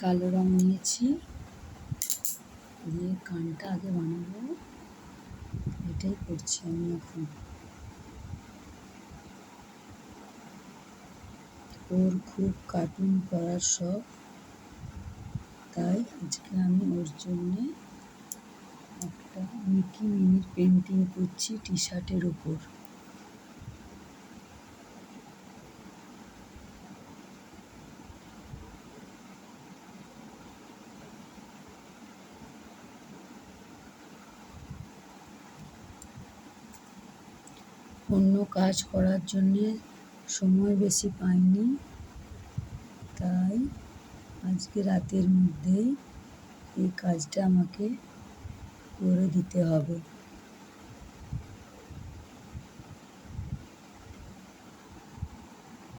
কালো রং নিয়েছি, দিয়ে কানটা আগে বানাবো, এটাই করছি আমি এখন। ওর খুব কার্টুন করার শখ, তাই আজকে আমি ওর জন্যে একটা মিকি মিনির পেন্টিং করছি টি শার্টের উপর। অন্য কাজ করার জন্যে সময় বেশি পাইনি, তাই আজকে রাতের মধ্যেই এই কাজটা আমাকে করে দিতে হবে।